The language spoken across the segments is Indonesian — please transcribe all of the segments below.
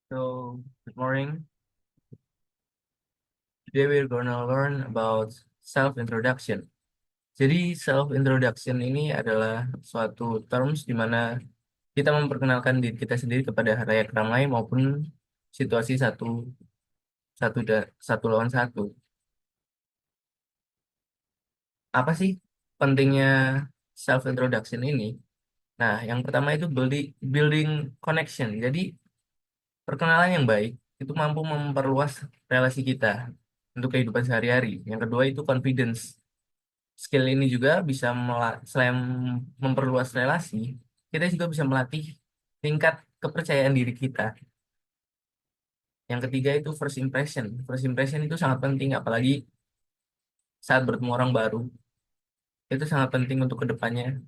So, good morning. Today we're gonna learn about self-introduction. Jadi, self-introduction ini adalah suatu terms di mana kita memperkenalkan diri kita sendiri kepada halayak ramai maupun situasi satu lawan satu. Apa sih pentingnya self-introduction ini? Nah, yang pertama itu building connection. Jadi, perkenalan yang baik itu mampu memperluas relasi kita untuk kehidupan sehari-hari. Yang kedua itu confidence. Skill ini juga bisa selain memperluas relasi, kita juga bisa melatih tingkat kepercayaan diri kita. Yang ketiga itu first impression. First impression itu sangat penting, apalagi saat bertemu orang baru. Itu sangat penting untuk kedepannya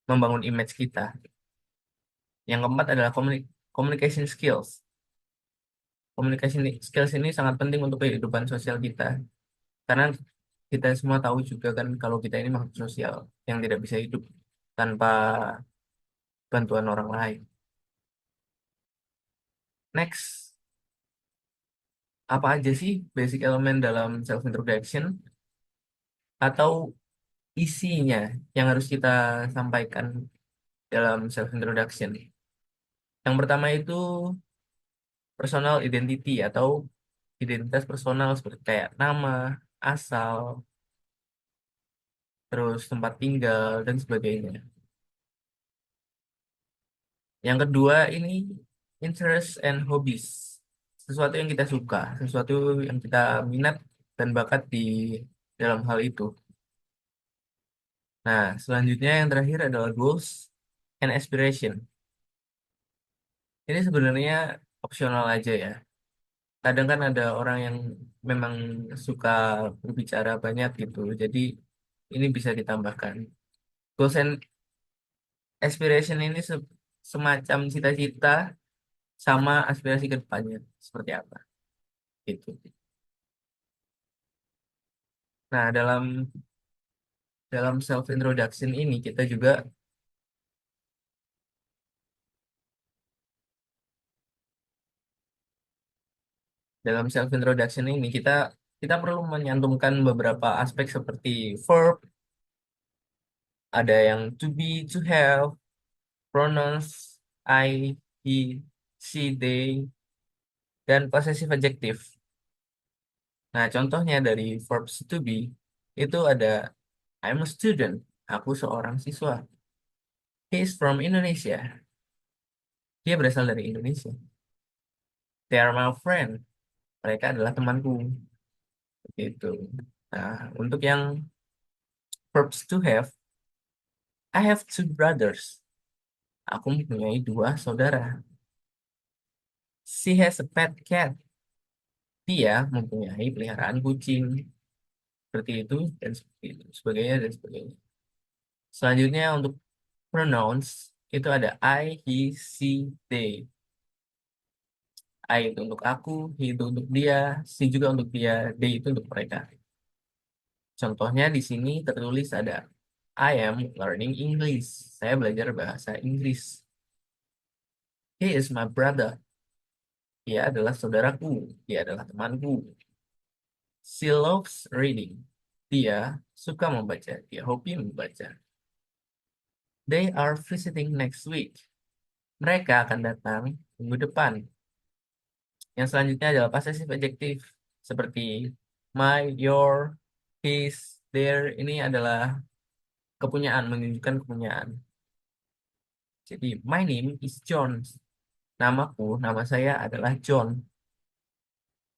membangun image kita. Yang keempat adalah communication skills. Communication skills ini sangat penting untuk kehidupan sosial kita. Karena kita semua tahu juga kan kalau kita ini makhluk sosial yang tidak bisa hidup tanpa bantuan orang lain. Next, apa aja sih basic elemen dalam self introduction atau isinya yang harus kita sampaikan dalam self introduction? Yang pertama itu personal identity atau identitas personal seperti kayak nama, asal, terus tempat tinggal dan sebagainya. Yang kedua ini interest and hobbies. Sesuatu yang kita suka, sesuatu yang kita minat dan bakat di dalam hal itu. Nah, selanjutnya yang terakhir adalah goals and aspiration. Ini sebenarnya opsional aja ya. Kadang kan ada orang yang memang suka berbicara banyak gitu. Jadi ini bisa ditambahkan. Goals and aspiration ini semacam cita-cita sama aspirasi ke depannya. Seperti apa? Gitu. Nah, dalam self introduction ini kita juga dalam self introduction ini kita perlu menyantumkan beberapa aspek seperti verb, ada yang to be, to have, pronouns I, he, she, they, dan possessive adjective. Nah, contohnya dari verbs to be itu ada I'm a student, aku seorang siswa. He is from Indonesia, dia berasal dari Indonesia. They are my friend, mereka adalah temanku. Gitu. Nah, untuk yang verbs to have, I have two brothers. Aku mempunyai dua saudara. She has a pet cat. Dia mempunyai peliharaan kucing. Seperti itu dan seperti itu, sebagainya dan sebagainya. Selanjutnya untuk pronouns itu ada I, he, she, they. I itu untuk aku, he itu untuk dia, she juga untuk dia, they itu untuk mereka. Contohnya di sini tertulis ada I am learning English. Saya belajar bahasa Inggris. He is my brother. Dia adalah saudaraku. Dia adalah temanku. She loves reading. Dia suka membaca. Dia hobi membaca. They are visiting next week. Mereka akan datang minggu depan. Yang selanjutnya adalah possessive adjective seperti my, your, his, their. Ini adalah kepunyaan, menunjukkan kepunyaan. Jadi my name is John. Nama saya adalah John.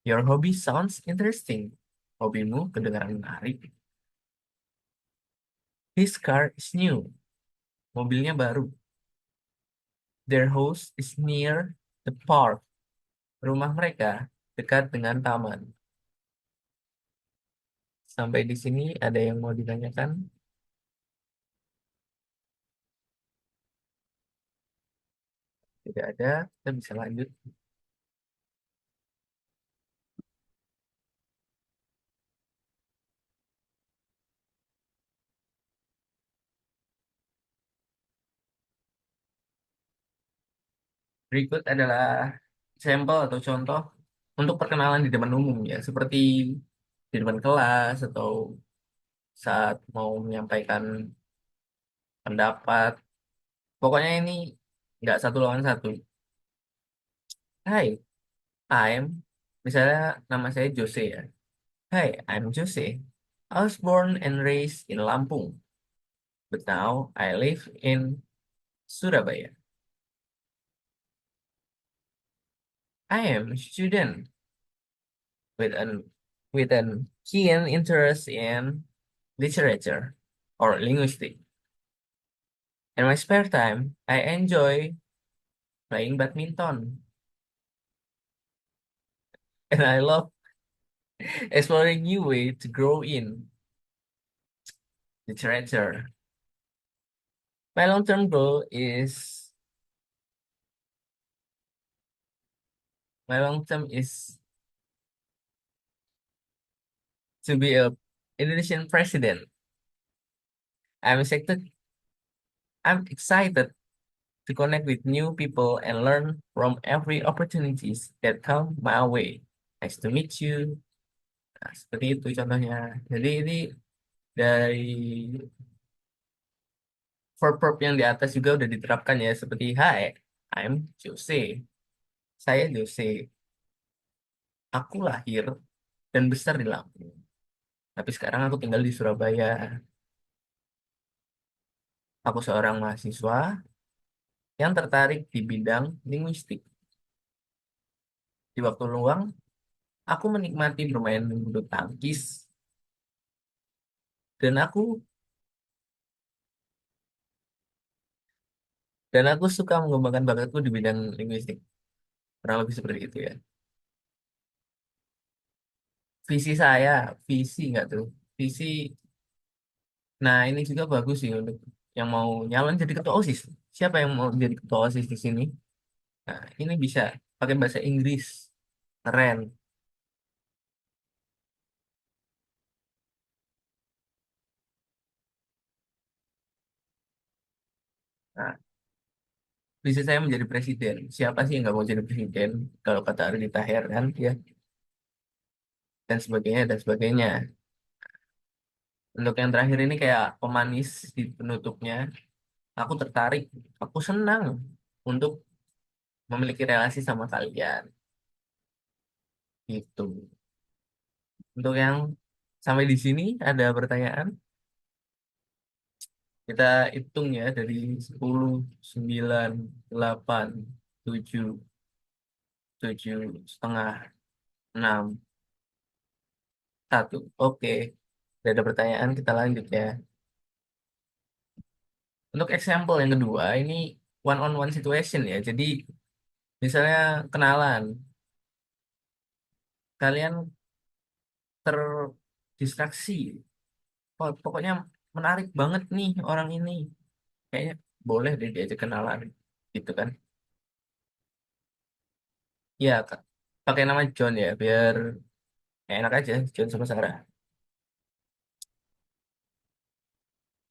Your hobby sounds interesting. Hobimu kedengaran menarik. His car is new. Mobilnya baru. Their house is near the park. Rumah mereka dekat dengan taman. Sampai di sini ada yang mau ditanyakan? Tidak ada, kita bisa lanjut. Berikut adalah sampel atau contoh untuk perkenalan di depan umum ya, seperti di depan kelas atau saat mau menyampaikan pendapat. Pokoknya ini nggak satu lawan satu. Hai, I'm, misalnya nama saya Jose ya. Hi, I'm Jose. I was born and raised in Lampung, but now I live in Surabaya. I am a student with an keen interest in literature or linguistics. In my spare time, I enjoy playing badminton, and I love exploring new ways to grow in literature. My long-term goal is my long term is to be a Indonesian president. I'm excited. I'm excited to connect with new people and learn from every opportunities that come my way. Nice to meet you. Nah, seperti itu contohnya. Jadi ini dari verb yang di atas juga udah diterapkan ya. Seperti Hi, I'm Jose. Saya Jose. Aku lahir dan besar di Lampung. Tapi sekarang aku tinggal di Surabaya. Aku seorang mahasiswa yang tertarik di bidang linguistik. Di waktu luang, aku menikmati bermain bulu tangkis dan aku suka mengembangkan bakatku di bidang linguistik. Kurang lebih seperti itu ya. Visi saya, visi nggak tuh? Visi, nah ini juga bagus sih untuk yang mau nyalon jadi ketua OSIS. Siapa yang mau jadi ketua OSIS di sini? Nah, ini bisa pakai bahasa Inggris. Keren. Nah, visi saya menjadi presiden. Siapa sih yang nggak mau jadi presiden? Kalau kata Aldi Taher kan, ya, dan sebagainya, dan sebagainya. Untuk yang terakhir ini kayak pemanis di penutupnya. Aku tertarik, aku senang untuk memiliki relasi sama kalian. Gitu. Untuk yang sampai di sini ada pertanyaan, kita hitung ya dari 10, 9, 8, 7, 7,5, 6, 1. Oke, tidak ada pertanyaan, kita lanjut ya. Untuk example yang kedua, ini one on one situation ya. Jadi misalnya kenalan, kalian terdistraksi. Oh, pokoknya menarik banget nih orang ini. Kayaknya boleh deh diajak kenalan. Gitu kan. Ya, Kak. Pakai nama John ya, biar enak aja. John sama Sarah.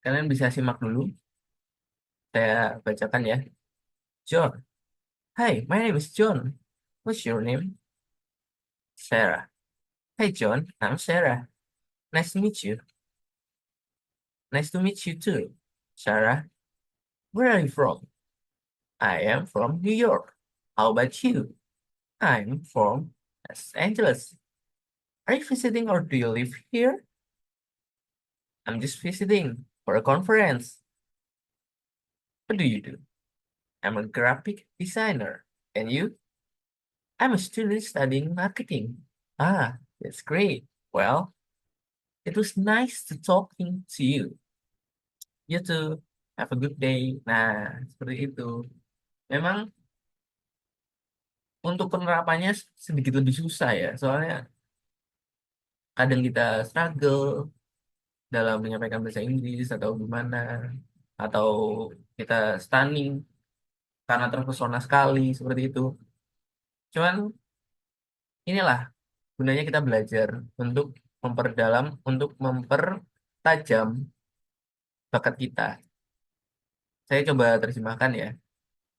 Kalian bisa simak dulu. Saya bacakan ya. John. Hi, my name is John. What's your name? Sarah. Hey, John. I'm Sarah. Nice to meet you. Nice to meet you too. Sarah, where are you from? I am from New York. How about you? I'm from Los Angeles. Are you visiting or do you live here? I'm just visiting for a conference. What do you do? I'm a graphic designer. And you? I'm a student studying marketing. Ah, that's great. Well, it was nice to talking to you. You too. Have a good day. Nah, seperti itu. Memang untuk penerapannya sedikit lebih susah ya. Soalnya kadang kita struggle dalam menyampaikan bahasa Inggris atau gimana. Atau kita stunning karena terpesona sekali seperti itu. Cuman inilah gunanya kita belajar untuk memperdalam, untuk mempertajam bakat kita. Saya coba terjemahkan ya.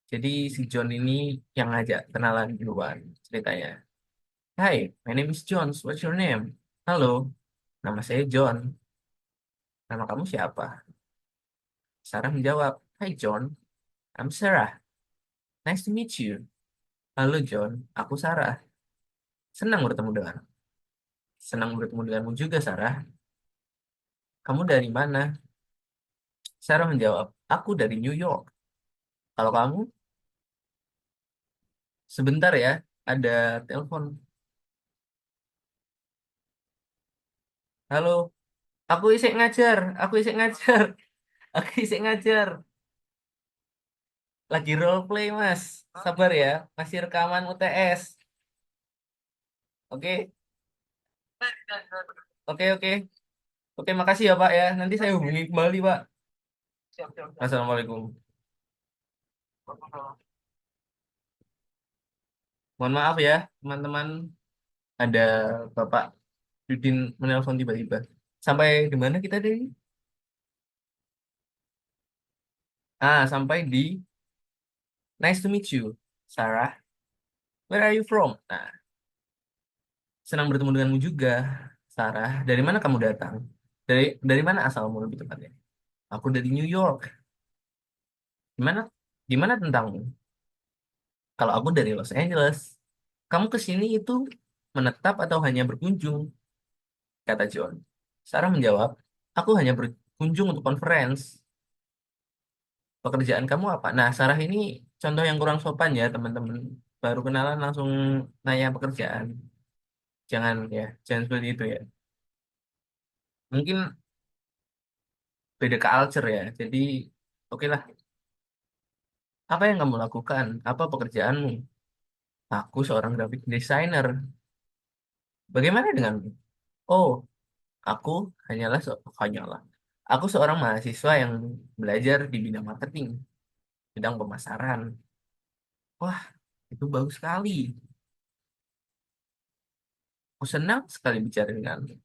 Jadi si John ini yang ngajak kenalan duluan ceritanya. Hai, my name is John. What's your name? Halo, nama saya John. Nama kamu siapa? Sarah menjawab, Hai John, I'm Sarah. Nice to meet you. Halo John, aku Sarah. Senang bertemu denganmu. Senang bertemu denganmu juga, Sarah. Kamu dari mana? Sarah menjawab, aku dari New York. Kalau kamu, sebentar ya, ada telepon. Halo, aku isik ngajar, aku isik ngajar. Lagi role play, Mas. Sabar ya, masih rekaman UTS. Oke, oke, oke. Oke, makasih ya, Pak ya. Nanti saya hubungi kembali, Pak. Assalamualaikum. Mohon maaf ya, teman-teman. Ada Bapak Yudin menelpon tiba-tiba. Sampai di mana kita tadi? Sampai di Nice to meet you, Sarah. Where are you from? Nah, senang bertemu denganmu juga, Sarah. Dari mana kamu datang? Dari mana asalmu lebih tepatnya? Aku dari New York. Gimana? Gimana tentangmu? Kalau aku dari Los Angeles. Kamu ke sini itu menetap atau hanya berkunjung? Kata John. Sarah menjawab, aku hanya berkunjung untuk conference. Pekerjaan kamu apa? Nah, Sarah ini contoh yang kurang sopan ya, teman-teman. Baru kenalan langsung nanya pekerjaan. Jangan ya, jangan seperti itu ya. Mungkin beda culture ya. Jadi, oke lah. Apa yang kamu lakukan? Apa pekerjaanmu? Aku seorang graphic designer. Bagaimana denganmu? Oh, aku hanyalah. Aku seorang mahasiswa yang belajar di bidang marketing, bidang pemasaran. Wah, itu bagus sekali. Aku senang sekali bicara denganmu.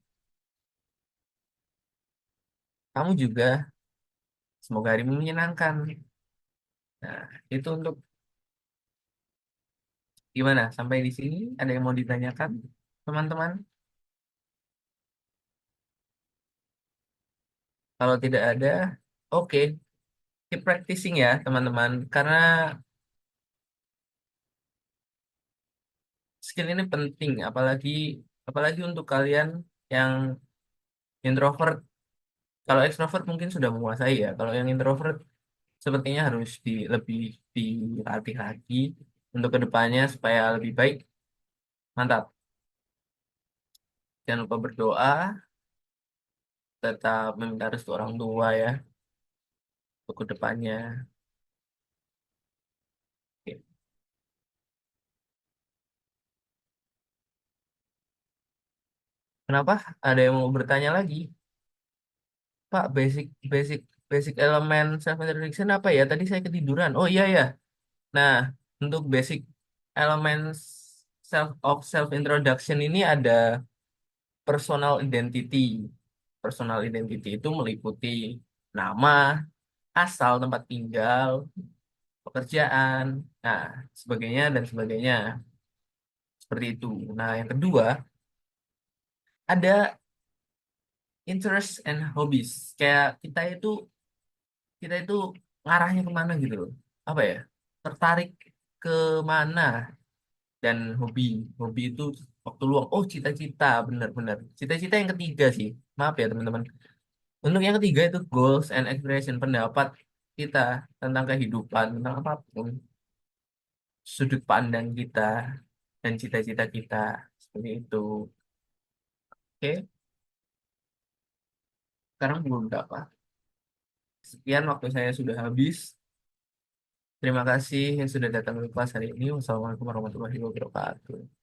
Kamu juga, semoga harimu menyenangkan. Nah, itu untuk gimana? Sampai di sini ada yang mau ditanyakan, teman-teman? Kalau tidak ada, oke, keep practicing ya, teman-teman. Karena skill ini penting, apalagi apalagi untuk kalian yang introvert. Kalau extrovert mungkin sudah menguasai ya. Kalau yang introvert sepertinya harus lebih dilatih lagi untuk kedepannya supaya lebih baik. Mantap. Jangan lupa berdoa, tetap meminta restu orang tua ya untuk kedepannya. Oke. Kenapa? Ada yang mau bertanya lagi? Pak, basic basic elemen self introduction apa ya? Tadi saya ketiduran. Oh iya ya. Nah, untuk basic elemen self introduction ini ada personal identity. Personal identity itu meliputi nama, asal tempat tinggal, pekerjaan, nah sebagainya dan sebagainya. Seperti itu. Nah, yang kedua ada interest and hobbies. Kayak kita itu ngarahnya kemana gitu loh. Apa ya? Tertarik ke mana dan hobi. Hobi itu waktu luang. Oh, cita-cita, benar-benar. Cita-cita yang ketiga sih. Maaf ya teman-teman. Untuk yang ketiga itu goals and expression pendapat kita tentang kehidupan, tentang apapun, sudut pandang kita dan cita-cita kita seperti itu. Oke, sekarang belum berapa. Sekian waktu saya sudah habis. Terima kasih yang sudah datang ke kelas hari ini. Wassalamualaikum warahmatullahi wabarakatuh.